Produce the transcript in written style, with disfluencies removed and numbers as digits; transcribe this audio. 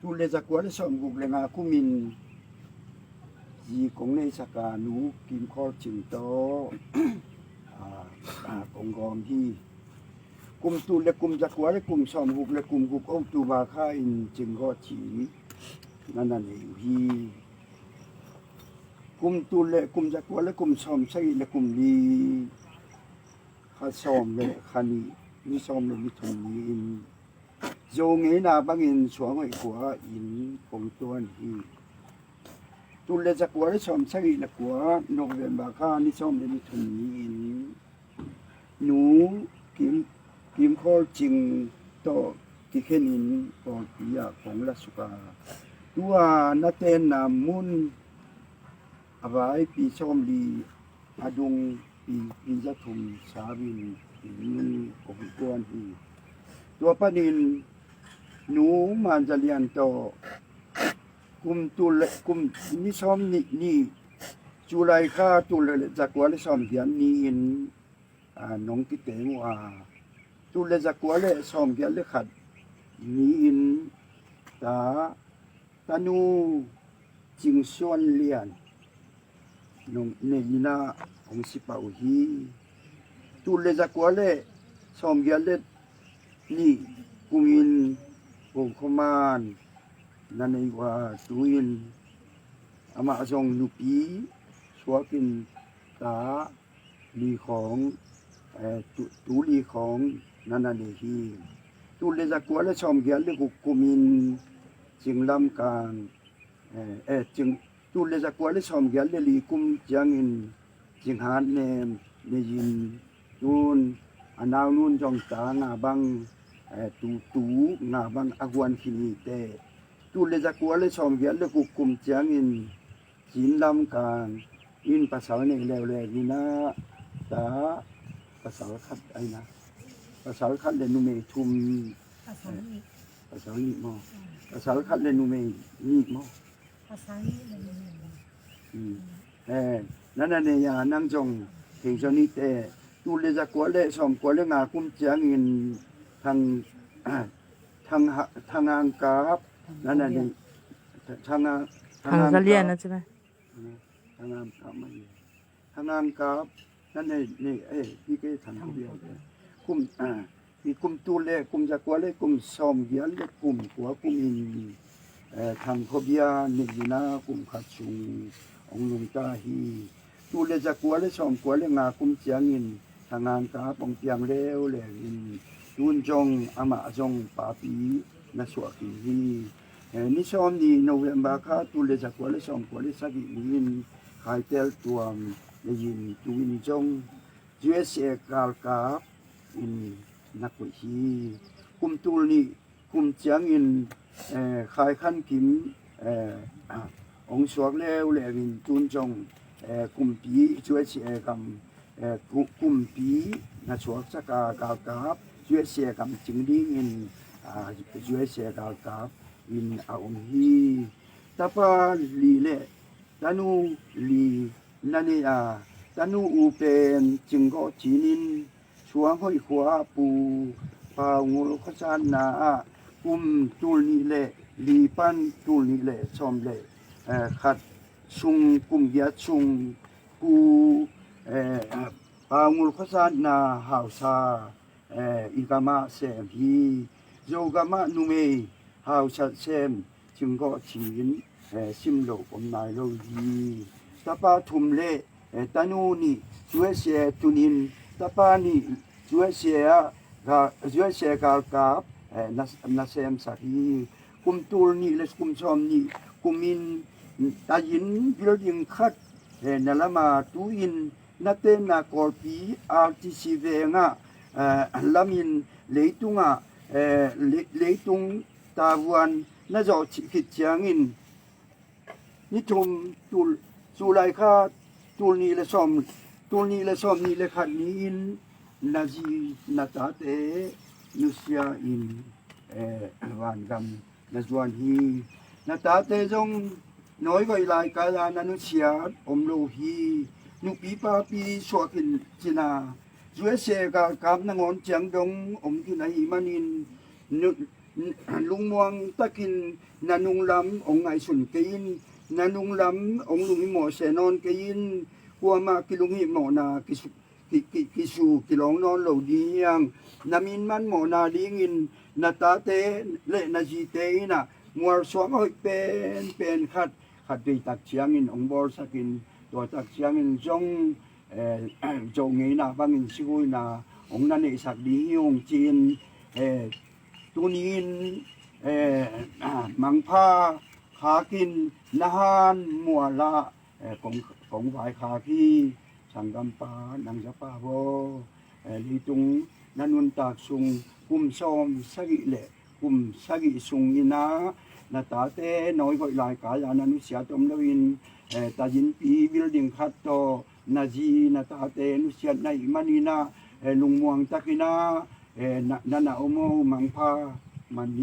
tu le zakwa le som guk le nga kumin ji kong nei saka nu kim khol ching to kong gom hi kum tu le kum zakwa le kum som guk le kum guk au tu ba kha in ching go chi nan hi kum tu le kum zakwa le kum som sai le kum li kha som le khani ni som le mi thon ni in zo nge na bang in chuang ai kwa in kong tuan hi tu le zakwa le som sai le kwa November kha ni som le mi thon ni in nu kim khol ching to ki khenin pol pia kong la suka tua na ten na mun avai pi som li adung pi za thum sabin ni kong tuan hi tua panin nu man jalian to kum tu le kum ni som ni julai kha tu le zakwa le som hian ni in nong ki te wa tu le zakwa le som hian le khat ni in ta nu jing suan lian nong ne na ong si pa hi tu le zakwa le som hian le ni kumin ong khoman nanai wa tuin ama azong nupi swakin ta liของtu liของnanani hi tu le zakwa le som gyal le kumin jinglam kan jing tu le zakwa le som gyal le li kum jangin jinghan nem ne yin tun anaw nun jong ta nga bang tu nga bang agwan khini te tu le zakwa le som gyal le kum jangin jinlam kan in pasal ne le ni na ta pasal khat ai na pasal khat le nu me thum pasal ni mo pasal khat le nu me ni mo pasal niนั่นเนี่ยนั่งจงเห็นชนิดแต่ตูเลจะกวาเลสอมกวาเลงาคุ้มจางอินทางงานกาบนั่นเนี่ยทางจะเรียนนะใช่ไหมทางงานกาบไม่ทางงานกาบนั่นเนี่ยพี่ก็ทำคนเดียวคุ้มที่คุ้มตูเลคุ้มจะกวาเลคุ้มสอมเยียนเลคุ้มกัวคุ้มอินทางขบียนิยนาคุ้มขัดชุงองลุงตาฮีตูเลจะกวาเลสอมกวาเลงาคุ้มจางอินทางงานกาปองเปียงเลวเลวินตุนจงอามาจงปาปีนัสวกิฮีนิชอมนี่โนเวมบาคาตูเลจะกวาเลสอมกวาเลสักิวินไฮเทลตัวเลยินตุวินจงยูเอสเอกาลกาอินนักวิฮีคุมตูนี่คุมจางอินขายขันกิมองสวกเลวเลวินตุนจงคุมปีช่วยเสียกำคุมปีนัสวกสักกาลกาบช่วยเสียกำจึงดีอินช่วยเสียกาลกาบอินอาองฮีตาปาลีเลตานูลีนันนี่ตานูอูเป็นจึงก็จีนินช่วงห้อยขวาปูปางูลขจานนาคุมตูนี่เลลีปันตูนี่เลชอมเลขัดชุงกุมยาชุงปูปางูลขจานนาหาวซาอีกามาเซมฮีโยกามานุเมหาวชัดเซมจึงก็จีนซิมโลกอมนายโลฮีตาปาทุมเลตานูนี่ช่วยเสียตุนินตาปานี่ช่วยเสียกาลกาบนัสเซมสักฮีคุมตูนี่และคุมชอมนี่คุมินตายินบิลดิงคัดนั่นละมาตูอินนัเตนากอลปีอาร์ติซีเวงะลามินเลตุงะเลตุงตาวันน่าจะคิดเชียงอินนิทุมตูสุไลคาตูนี่และซอมนี่และขัดนี้อินนาจีนาตาเตยุสยาอินวันกำนาจวนฮีนาตาเตจงน้อยกว่าหลายกาลานานุเชียอมโลฮีนุปีปาปีสวกินจินาช่วยเสกกับนางอนเจียงดงอมที่ไหนมันอิน ลุงม่วงตะกินนานุงลำองไงสุนกินนานุงลำองลุงหิหมอเสนอนกินกัวมากิลุงหิหมอนากิสูกิลองนอนเหล่าดียังนามินมันหมอนาดีงินนาตาเตเลนาจีเตนะมัวสวงเฮยเป็นขัดไปตักเชียงอินองบอลสักินตัวตักเชียงอินจงจงงี้นะบางอินชิกุยนะองนั่นเอสักดีองจีนตุนินมังพาขากินนาหานมัวละของฝ่ายขาคีสังกัมปานังสปาโวลีตุงนันุนตากสุงกุมซอมสกิเลกุมสกิสุงอินานาตาเตน้อยก็หลายกายานันุเสียตมลวินตาจินปีบิลดิ้งคัตโตนาจีนาตาเตนุเสียในมานีนาลุงม่วงตะกินานานาโอโมมังพามันเย